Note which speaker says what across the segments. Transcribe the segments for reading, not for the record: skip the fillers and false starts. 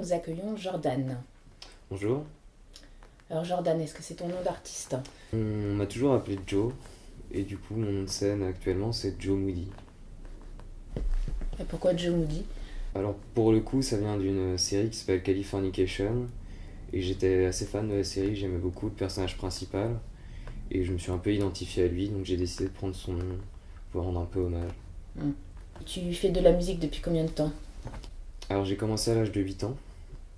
Speaker 1: nous accueillons Jordan.
Speaker 2: Bonjour.
Speaker 1: Alors Jordan, est-ce que c'est ton nom d'artiste?
Speaker 2: On m'a toujours appelé Joe, et du coup mon nom de scène actuellement c'est Joe Moody.
Speaker 1: Et pourquoi Joe Moody?
Speaker 2: Alors pour le coup ça vient d'une série qui s'appelle Californication, et j'étais assez fan de la série, j'aimais beaucoup le personnage principal, et je me suis un peu identifié à lui, donc j'ai décidé de prendre son nom pour rendre un peu hommage.
Speaker 1: Hmm. Tu fais de la musique depuis combien de temps?
Speaker 2: Alors j'ai commencé à l'âge de 8 ans,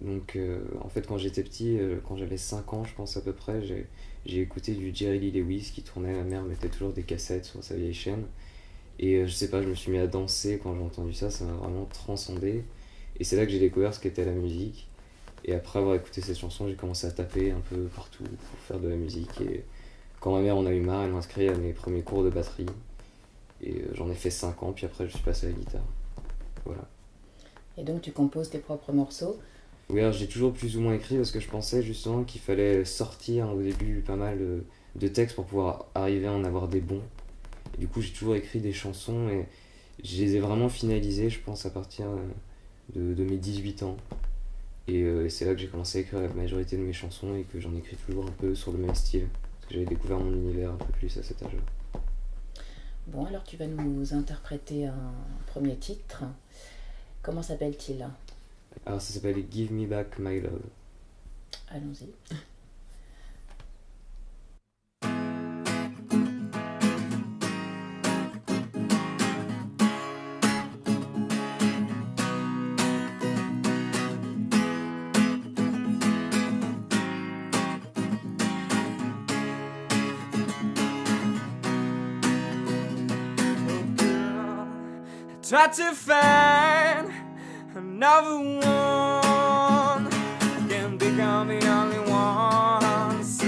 Speaker 2: donc en fait quand j'étais petit, quand j'avais 5 ans je pense à peu près, j'ai écouté du Jerry Lee Lewis qui tournait, ma mère mettait toujours des cassettes sur sa vieille chaîne. Et je sais pas, je me suis mis à danser quand j'ai entendu ça, ça m'a vraiment transcendé. Et c'est là que j'ai découvert ce qu'était la musique. Et après avoir écouté cette chanson, j'ai commencé à taper un peu partout pour faire de la musique. Et quand ma mère en a eu marre, elle m'a inscrit à mes premiers cours de batterie. Et j'en ai fait 5 ans, puis après je suis passé à la guitare. Voilà.
Speaker 1: Et donc tu composes tes propres morceaux.
Speaker 2: Oui, alors j'ai toujours plus ou moins écrit parce que je pensais justement qu'il fallait sortir au début pas mal de textes pour pouvoir arriver à en avoir des bons. Et du coup, j'ai toujours écrit des chansons et je les ai vraiment finalisées, je pense, à partir de mes 18 ans. Et c'est là que j'ai commencé à écrire la majorité de mes chansons et que j'en écris toujours un peu sur le même style. Parce que j'avais découvert mon univers un peu plus à cet âge-là.
Speaker 1: Bon, alors tu vas nous interpréter un premier titre. Comment s'appelle-t-il?
Speaker 2: Alors ça s'appelle Give Me Back My Love.
Speaker 1: Allons-y.
Speaker 3: Try to find another one, can become the only one. So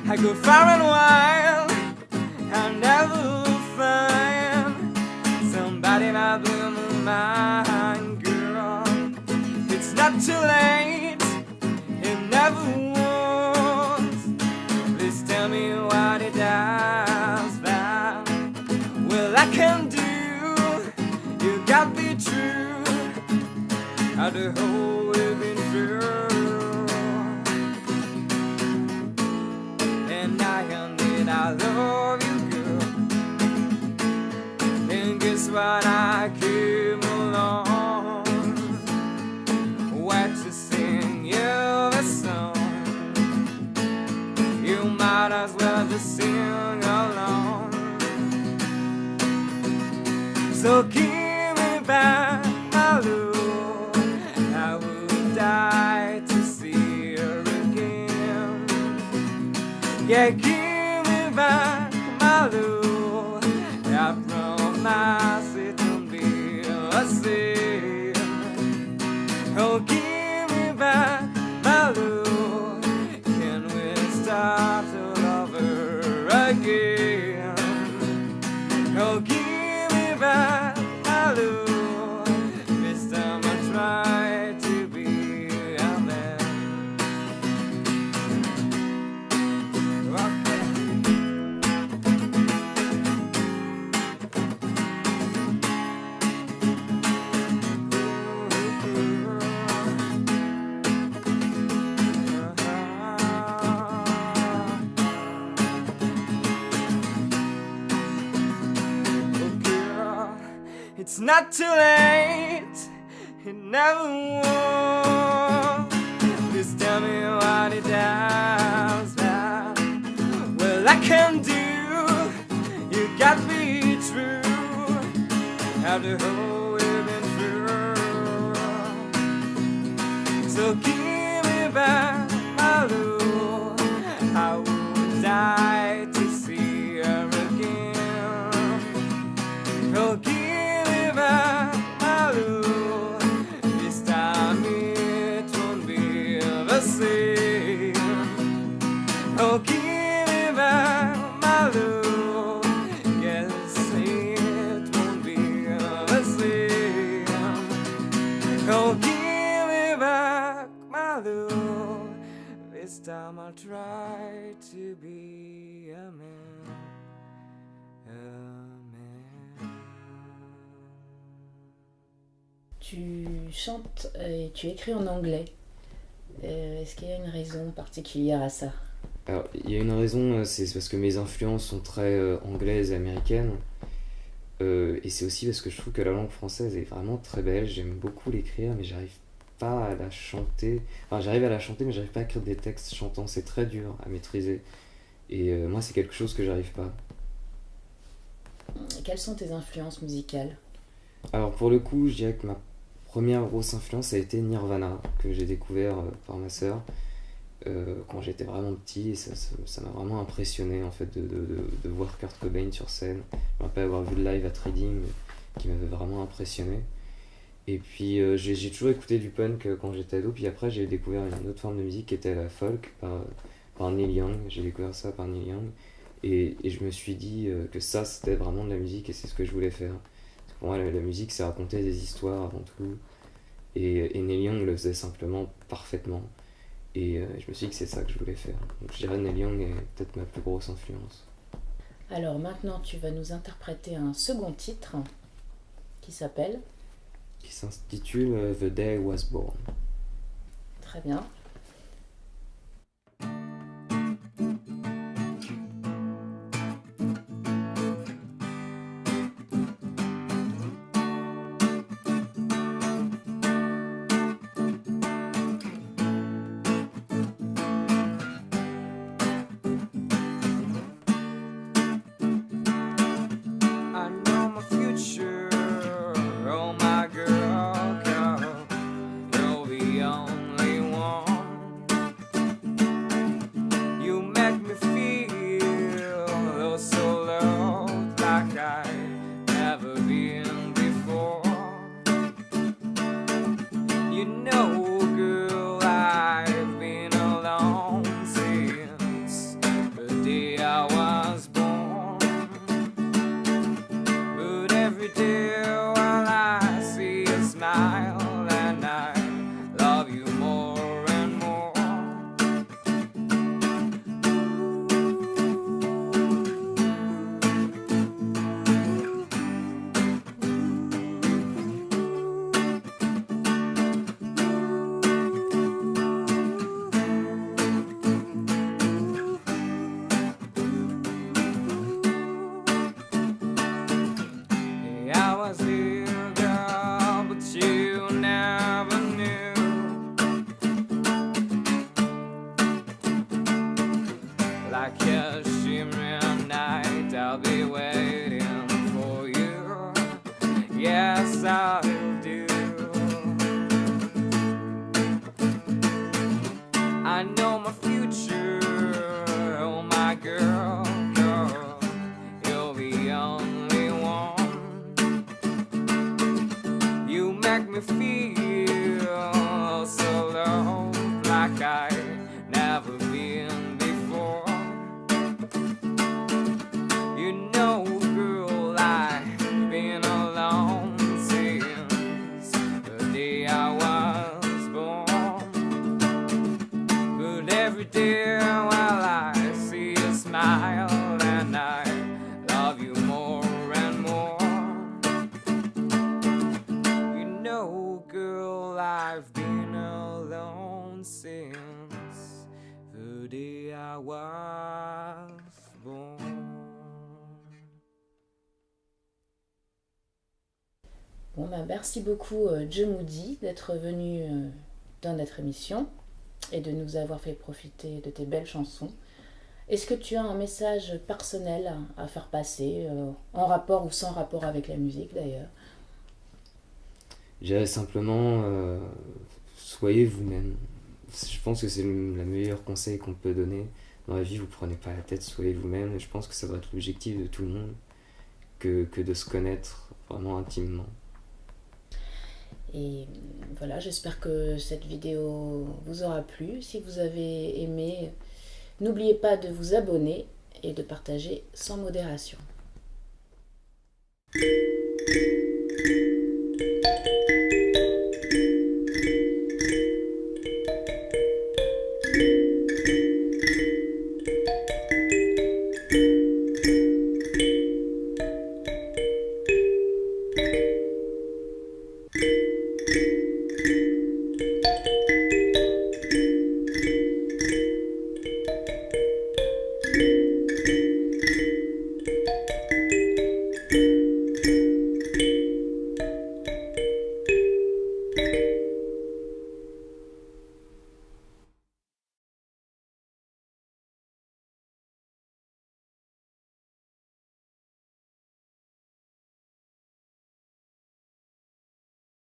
Speaker 3: I go far and wide, I never find somebody that blew my mind, girl. It's not too late, it never was. Please tell me what it does that well I can do. You got me true, how the whole we've been through. And I admit I love you, girl. And guess what, I came along, what to sing you a song. You might as well just sing along. So give back my love, I would die to see her again. Yeah, give me back my love, I promise it won't be the same. Oh, give me back my love, can we start all over again? Oh, give me back my love. Try to be a man. Okay. Oh, girl, it's not too late. It never was. Please tell me what it does that well I can do. You got me true, after whole we've been through. So give me back my love, I would die to see her again. Oh, give me back my love. Oh, give me back my love. Yes, it won't be the same. Oh, give me back my
Speaker 1: tu chantes et tu écris en anglais. Est-ce qu'il y a une raison particulière à ça?
Speaker 2: Alors, il y a une raison, c'est parce que mes influences sont très anglaises et américaines. Et c'est aussi parce que je trouve que la langue française est vraiment très belle. J'aime beaucoup l'écrire, mais j'arrive pas à la chanter. Enfin, j'arrive à la chanter, mais j'arrive pas à écrire des textes chantants. C'est très dur à maîtriser. Et moi, c'est quelque chose que j'arrive pas.
Speaker 1: Quelles sont tes influences musicales?
Speaker 2: Alors, pour le coup, je dirais que ma première grosse influence a été Nirvana, que j'ai découvert par ma sœur quand j'étais vraiment petit. Et ça m'a vraiment impressionné en fait de voir Kurt Cobain sur scène. Je me rappelle avoir vu le live à Trading qui m'avait vraiment impressionné. Et puis j'ai toujours écouté du punk quand j'étais ado. Puis après, j'ai découvert une autre forme de musique qui était la folk par Neil Young. J'ai découvert ça par Neil Young. Et je me suis dit que ça, c'était vraiment de la musique et c'est ce que je voulais faire. Parce que pour moi, la musique, c'est raconter des histoires avant tout. Et Neil Young le faisait simplement parfaitement. Et je me suis dit que c'est ça que je voulais faire. Donc je dirais Neil Young est peut-être ma plus grosse influence.
Speaker 1: Alors maintenant, tu vas nous interpréter un second titre qui s'appelle...
Speaker 2: Qui s'intitule The Day I Was Born.
Speaker 1: Très bien.
Speaker 3: I know my future, oh my girl, girl, you're the only one. You make me feel oh so loved like I've never been before. You know, girl, I've been alone since the day I was born. But every day while I see a smile and I love you more and more. I was here, girl, but you never knew. Like a shimmering night, I'll be waiting for you. Yes, I do. I know my future, oh my girl, girl, you're the only one. You make me feel so low, like I never been before. You know, girl, I've been alone since the day I was born. But every day while I see a smile and I love you more and more. You know, girl, I've been alone since the day I was born.
Speaker 1: Bon, bah, merci beaucoup, Joe Moody, d'être venu dans notre émission et de nous avoir fait profiter de tes belles chansons. Est-ce que tu as un message personnel à faire passer, en rapport ou sans rapport avec la musique d'ailleurs?
Speaker 2: Je dirais simplement, soyez vous-même. Je pense que c'est le meilleur conseil qu'on peut donner. Dans la vie, vous prenez pas la tête, soyez vous-même. Et je pense que ça doit être l'objectif de tout le monde, que de se connaître vraiment intimement.
Speaker 1: Et voilà, j'espère que cette vidéo vous aura plu. Si vous avez aimé, n'oubliez pas de vous abonner et de partager sans modération.